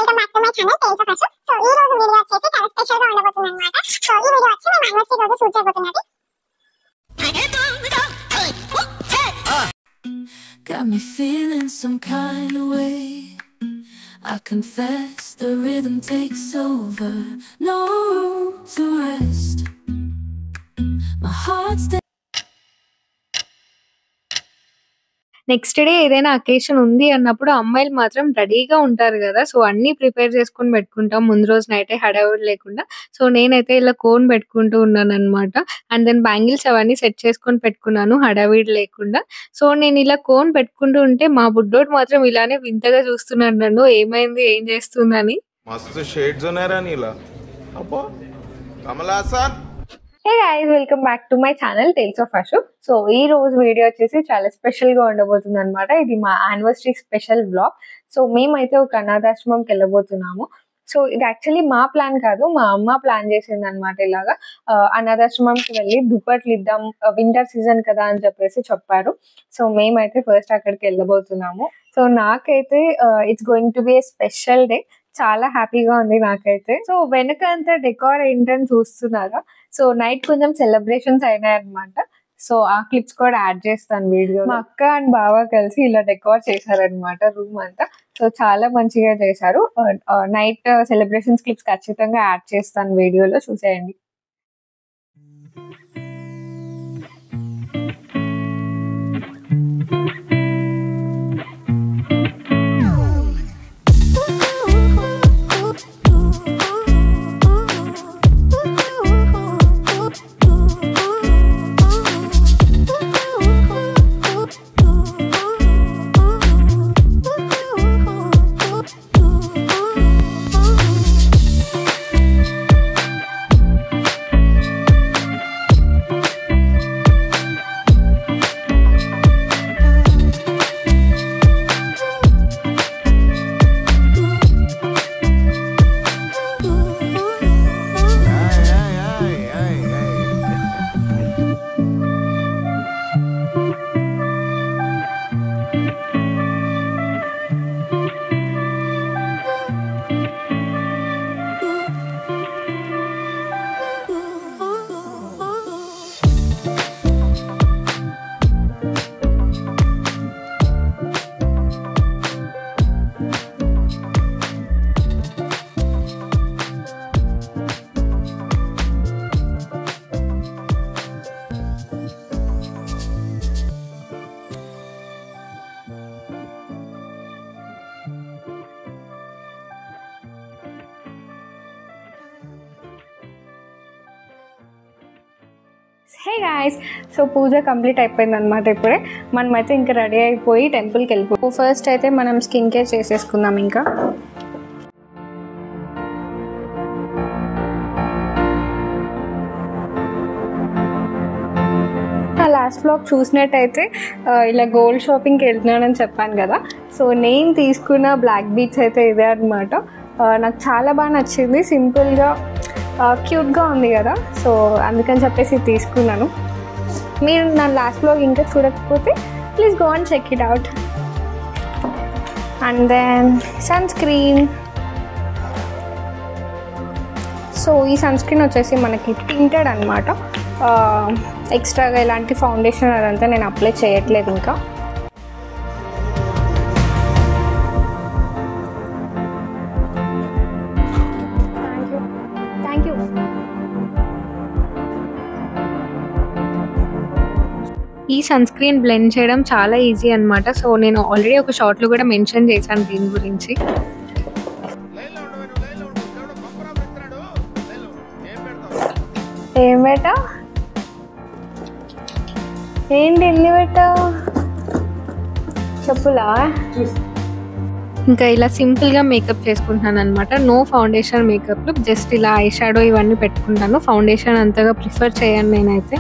Welcome back to my channel tales of Ashu. So ఈ రోజు video వచ్చేసి చాలా స్పెషల్ గా ఉండబోతుంది అన్నమాట. సో ఈ వీడియో వచ్చి నేను యానివర్సరీ రోజు shoot చేయబోతున్నది. Got me feeling some kind of way. I confess the rhythm takes over. No room to rest. My heart's next day ఏదైనా అకేషన్ ఉంది అన్నప్పుడు అమ్మాయిలు మాత్రం రెడీగా ఉంటారు కదా. సో అన్ని ప్రిపేర్ చేసుకొని పెట్టుకుంటాం ముందు రోజు నైటే హడావుడి లేకుండా. సో నేనైతే ఇలా కోన్ పెట్టుకుంటూ ఉన్నాను అనమాట. అండ్ దెన్ బ్యాంగిల్స్ అవన్నీ సెట్ చేసుకొని పెట్టుకున్నాను హడావిడి లేకుండా. సో నేను ఇలా కోన్ పెట్టుకుంటూ ఉంటే మా బుడ్డోడు మాత్రం ఇలానే వింతగా చూస్తున్నాడు నన్ను, ఏమైంది ఏం చేస్తుందని. మస్తు షేడ్స్ ఉన్నారా నీలా అబ్బో Kamal Haasan. Hey guys, welcome back to my channel tales of Ashu. So ఈ రోజు వీడియో వచ్చేసి చాలా స్పెషల్ గా ఉండబోతుంది అనమాట. ఇది మా యానివర్సరీ స్పెషల్ వ్లాగ్. సో మేమైతే ఒక అనాథాశ్రమంకి వెళ్ళబోతున్నాము. సో ఇది యాక్చువల్లీ మా ప్లాన్ కాదు, మా అమ్మ ప్లాన్ చేసింది అనమాట. ఇలాగా అనాథాశ్రమంకి వెళ్ళి దుప్పట్లు ఇద్దాం, వింటర్ సీజన్ కదా అని చెప్పేసి చెప్పారు. సో మేమైతే ఫస్ట్ అక్కడికి వెళ్ళబోతున్నాము. సో నాకైతే it's going to be A special day. చాలా హ్యాపీగా ఉంది నాకైతే. సో వెనక అంతా డెకార్ ఏంటని చూస్తున్నారా. సో నైట్ కొంచెం సెలబ్రేషన్స్ అయినాయి అనమాట. సో ఆ క్లిప్స్ కూడా యాడ్ చేస్తాను వీడియో. మా అక్క అండ్ బావ కలిసి ఇలా డెకార్ చేశారనమాట రూమ్ అంతా. సో చాలా మంచిగా చేశారు. నైట్ సెలబ్రేషన్స్ క్లిప్స్ ఖచ్చితంగా యాడ్ చేస్తాను వీడియోలో, చూసేయండి. హే గాయ్స్, సో పూజ కంప్లీట్ అయిపోయింది అనమాట. ఇప్పుడే మనమైతే ఇంకా రెడీ అయిపోయి టెంపుల్కి వెళ్ళిపో. ఫస్ట్ అయితే మనం స్కిన్ కేర్ చేసేసుకుందాం. ఇంకా లాస్ట్ వ్లాగ్ చూసినట్టయితే ఇలా గోల్డ్ షాపింగ్కి వెళ్తున్నానని చెప్పాను కదా. సో నేను తీసుకున్న బ్లాక్ బీడ్స్ అయితే ఇదే అనమాట. నాకు చాలా బాగా నచ్చింది, సింపుల్గా క్యూట్గా ఉంది కదా. సో అందుకని చెప్పేసి తీసుకున్నాను. మీరు నా లాస్ట్ వ్లాగ్ ఇంకా చూడకపోతే please go and check it out. And then sun screen. So ఈ సన్ స్క్రీన్ వచ్చేసి మనకి టింటెడ్ అనమాట. ఎక్స్ట్రాగా ఇలాంటి ఫౌండేషన్ అదంతా నేను అప్లై చేయట్లేదు ఇంకా. ఈ సన్ స్క్రీన్ బ్లెండ్ చేయడం చాలా ఈజీ అనమాట. సో నేను ఆల్రెడీ ఒక షార్ట్లో కూడా మెన్షన్ చేశాను దీని గురించి. ఏం బేటా, ఏంటి ఎన్ని పెట్టావు చెప్పులా? ఇంకా ఇలా సింపుల్గా మేకప్ చేసుకుంటున్నాను అనమాట. No foundation makeup look, just ఇలా ఐ షాడో ఇవన్నీ పెట్టుకుంటాను. ఫౌండేషన్ అంతగా ప్రిఫర్ చేయను నేనైతే.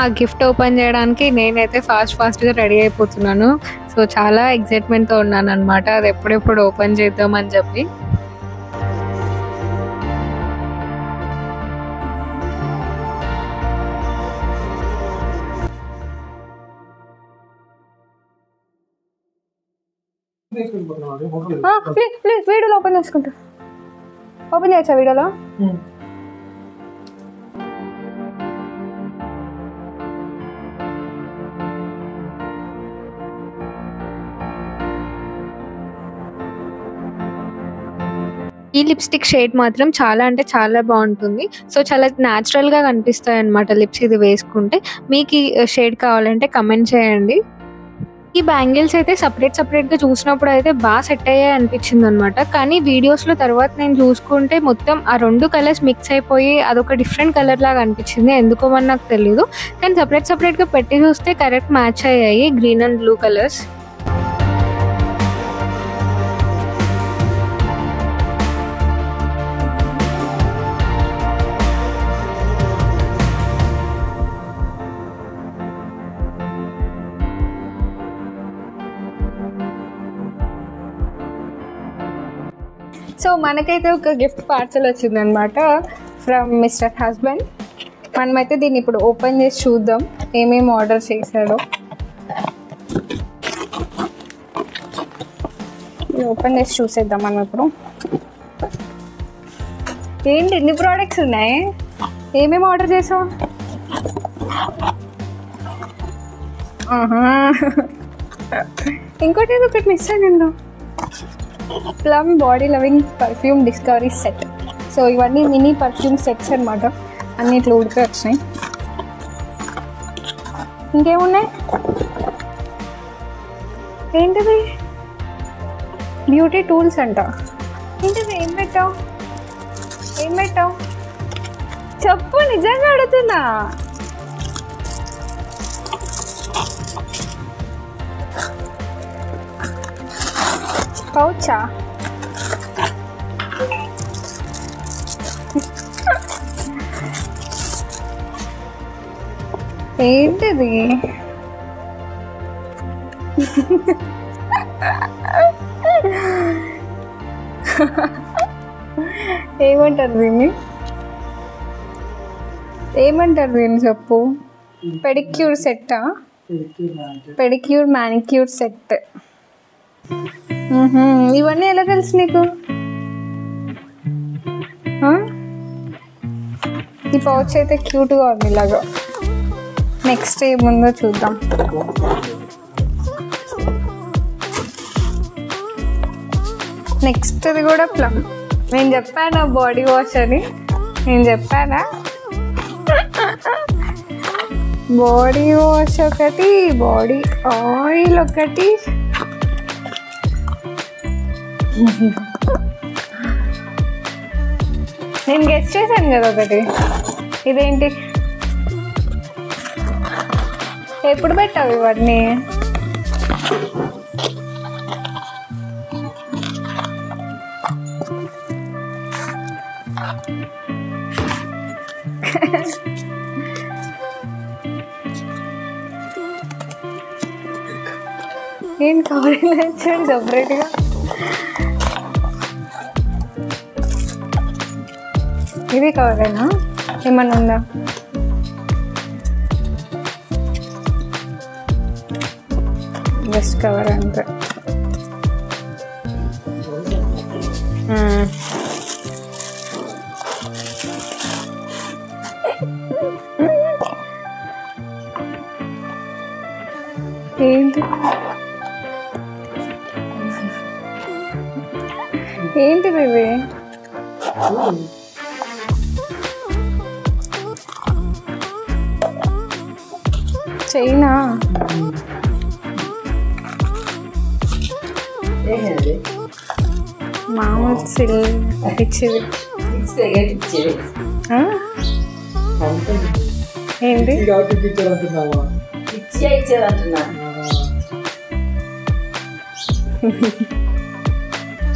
ఆ గిఫ్ట్ ఓపెన్ చేయడానికి నేనైతే ఫాస్ట్గా రెడీ అయిపోతున్నాను. సో చాలా ఎక్సైట్మెంట్తో ఉన్నాను అనమాట, అది ఎప్పుడెప్పుడు ఓపెన్ చేద్దామని చెప్పి. ప్లీజ్ వీడియోలో ఓపెన్ చేసుకుంటా. ఓపెన్ చేయొచ్చా వీడియోలో? ఈ లిప్స్టిక్ షేడ్ మాత్రం చాలా అంటే చాలా బాగుంటుంది. సో చాలా న్యాచురల్గా కనిపిస్తాయి అన్నమాట లిప్స్ ఇది వేసుకుంటే. మీకు ఈ షేడ్ కావాలంటే కమెంట్ చేయండి. ఈ బ్యాంగిల్స్ అయితే సపరేట్గా చూసినప్పుడు అయితే బాగా సెట్ అయ్యాయి అనిపించింది అనమాట. కానీ వీడియోస్లో తర్వాత నేను చూసుకుంటే మొత్తం ఆ 2 కలర్స్ మిక్స్ అయిపోయి అదొక డిఫరెంట్ కలర్ లాగా అనిపించింది. ఎందుకో మరి నాకు తెలియదు. కానీ సపరేట్గా పెట్టి చూస్తే కరెక్ట్ మ్యాచ్ అయ్యాయి, green and blue colours. So మనకైతే ఒక గిఫ్ట్ పార్సల్ వచ్చిందనమాట ఫ్రమ్ మిస్టర్ హస్బెండ్. మనమైతే దీన్ని ఇప్పుడు ఓపెన్ చేసి చూద్దాం ఏమేమి ఆర్డర్ చేశాడో. ఓపెన్ చేసి చూసేద్దాం మనం ఇప్పుడు. ఏంటి ఎన్ని ప్రోడక్ట్స్ ఉన్నాయి? ఏమేమి ఆర్డర్ చేసావు? ఇంకోటి ఏదో ఒకటి మిస్ అయ్యిందో, plum body loving perfume discovery set. So ఇవన్నీ మినీ పర్ఫ్యూమ్ సెట్స్ అనమాట, అన్నిట్లో ఉడికి వచ్చినాయి. ఇంకేమున్నాయి? ఏంటిది? బ్యూటీ టూల్స్ అంట. ఏంటిది? ఏం పెట్టావు? చెప్పు, నిజంగా అడుగుతున్నా. పౌచా? ఏంటిది? ఏమంటారు దీన్ని చెప్పు. పెడిక్యూర్ సెట్టా? Pedicure manicure set. ఇవన్నీ ఎలా తెలుసు నీకు? ఈ పౌచ్ అయితే క్యూట్గా ఉంది ఇలాగా. నెక్స్ట్ ఏముందో చూద్దాం. నెక్స్ట్ ఇది కూడా ప్లమ్. నేను చెప్పానా బాడీ వాష్ అని? బాడీ వాష్ ఒకటి, బాడీ ఆయిల్ ఒకటి. నేను గెస్ చేశాను కదా ఒకటి. ఇదేంటి? ఎప్పుడు పెట్టావు ఇవన్నీ? ఏం కవర్లో ఇచ్చాడు సపరేట్గా? ఇది కవరేనా? ఏమన్నా ఉందా? బెస్ట్ కవర్ అంతే. ఏంటిది ఇది? చైనా? మామూలు ఇచ్చేది ఏంటి?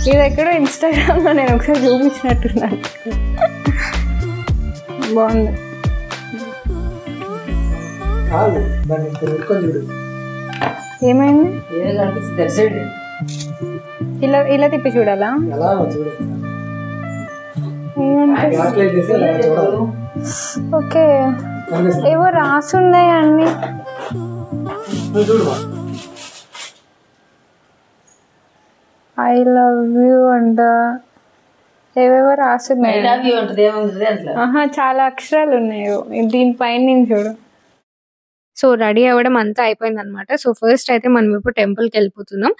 ఇది ఎక్కడో ఇన్స్టాగ్రామ్లో నేను ఒకసారి చూపించినట్టున్నాను. బాగుంది. ఏమైంది? ఇలా ఇలా తిప్పి చూడాలా? ఓకే, ఏవో రాసున్నాయి అన్ని. ఐ లవ్ యూ అంట, ఏవేవో రాసున్నాయి. చాలా అక్షరాలు ఉన్నాయి దీనిపైన నేను చూడు. సో రెడీ అవ్వడం అంతా అయిపోయింది అనమాట. సో ఫస్ట్ అయితే మనం ఇప్పుడు టెంపుల్కి వెళ్ళిపోతున్నాం.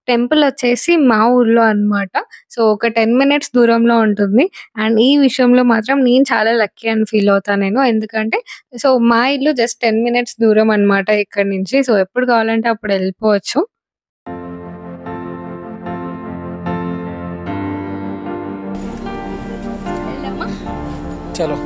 టెంపుల్ వచ్చేసి మా ఊర్లో అన్నమాట. సో ఒక 10 minutes దూరంలో ఉంటుంది. అండ్ ఈ విషయంలో మాత్రం నేను చాలా లక్కీ అని ఫీల్ అవుతాను నేను. ఎందుకంటే సో మా ఇల్లు జస్ట్ 10 minutes దూరం అన్నమాట ఇక్కడ నుంచి. సో ఎప్పుడు కావాలంటే అప్పుడు వెళ్ళిపోవచ్చు. చలో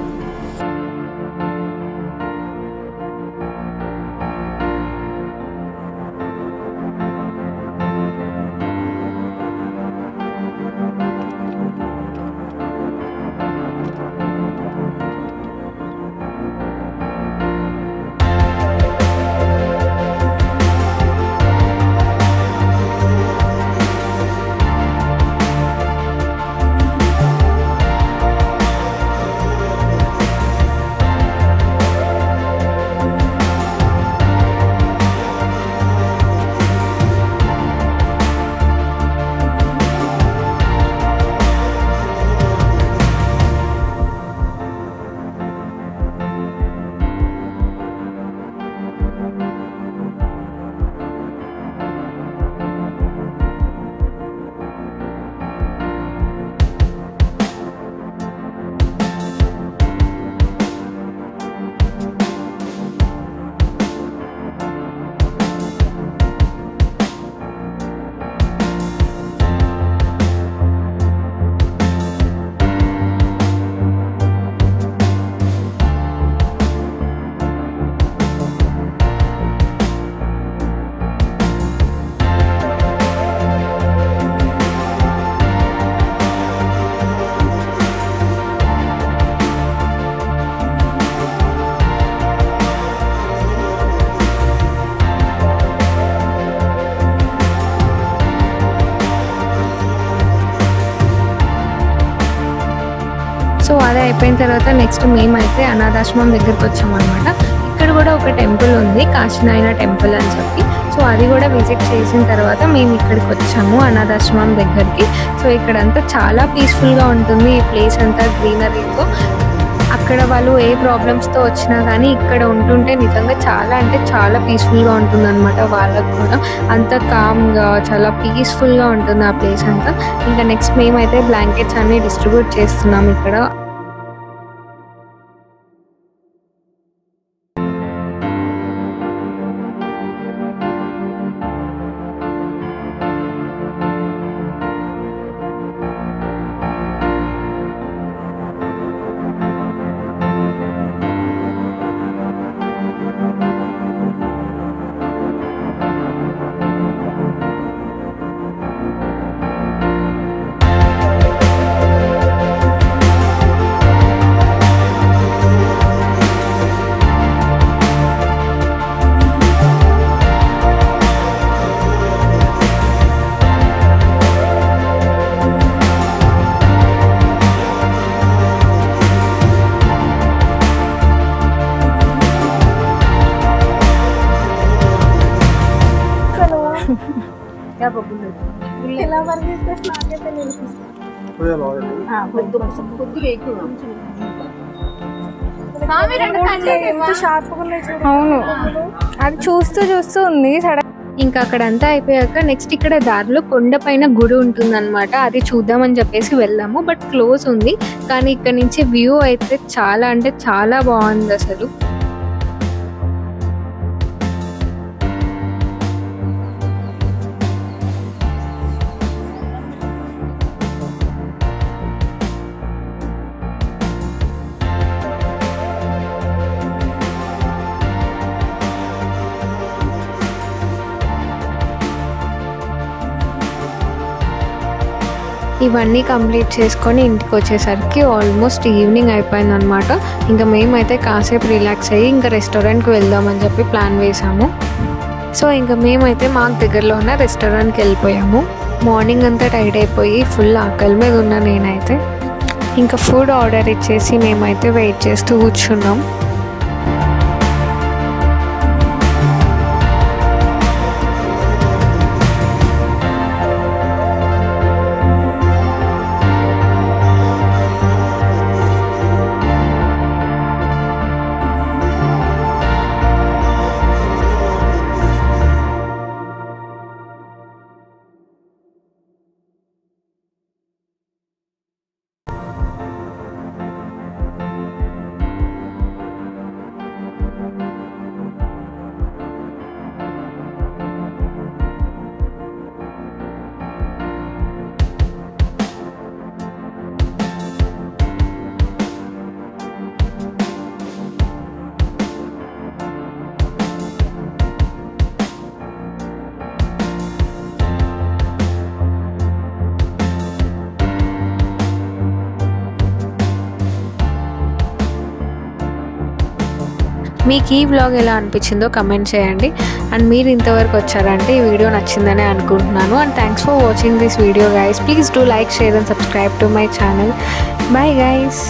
సో అదే అయిపోయిన తర్వాత నెక్స్ట్ మేమైతే అనాథాశ్రమం దగ్గరికి వచ్చామన్నమాట. ఇక్కడ కూడా ఒక టెంపుల్ ఉంది, కాశీనాయన టెంపుల్ అని చెప్పి. సో అది కూడా విజిట్ చేసిన తర్వాత మేము ఇక్కడికి వచ్చాము అనాథాశ్రమం దగ్గరికి. సో ఇక్కడంతా చాలా పీస్ఫుల్గా ఉంటుంది, ఈ ప్లేస్ అంతా గ్రీనరీతో. అక్కడ వాళ్ళు ఏ ప్రాబ్లమ్స్తో వచ్చినా కానీ ఇక్కడ ఉంటుంటే నిజంగా చాలా అంటే చాలా పీస్ఫుల్గా ఉంటుంది అనమాట. వాళ్ళకు కూడా అంత కామ్గా చాలా పీస్ఫుల్గా ఉంటుంది ఆ ప్లేస్ అంతా. ఇంకా నెక్స్ట్ మేమైతే బ్లాంకెట్స్ అన్ని డిస్ట్రిబ్యూట్ చేస్తున్నాం ఇక్కడ. అవును, అది చూస్తూ చూస్తూ ఉంది సడన్. ఇంకా అక్కడంతా అయిపోయాక నెక్స్ట్ ఇక్కడ దారిలో కొండ పైన గుడి ఉంటుంది అనమాట. అది చూద్దామని చెప్పేసి వెళ్ళాము, బట్ క్లోజ్ ఉంది. కానీ ఇక్కడ నుంచి వ్యూ అయితే చాలా అంటే చాలా బాగుంది అసలు. ఇవన్నీ కంప్లీట్ చేసుకొని ఇంటికి వచ్చేసరికి ఆల్మోస్ట్ ఈవినింగ్ అయిపోయింది అనమాట. ఇంకా మేమైతే కాసేపు రిలాక్స్ అయ్యి ఇంకా రెస్టారెంట్కి వెళ్దామని చెప్పి ప్లాన్ వేసాము. సో ఇంకా మేమైతే మాకు దగ్గరలో ఉన్న రెస్టారెంట్కి వెళ్ళిపోయాము. మార్నింగ్ అంతా టైర్డ్ అయిపోయి ఫుల్ ఆకలి మీద ఉన్నా నేనైతే. ఇంకా ఫుడ్ ఆర్డర్ ఇచ్చేసి మేమైతే వెయిట్ చేస్తూ కూర్చున్నాం. మీకు ఈ వ్లాగ్ ఎలా అనిపించిందో కమెంట్ చేయండి. అండ్ మీరు ఇంతవరకు వచ్చారంటే ఈ వీడియో నచ్చిందని అనుకుంటున్నాను. And thanks for watching this video guys. Please do like, share and subscribe to my channel. Bye guys.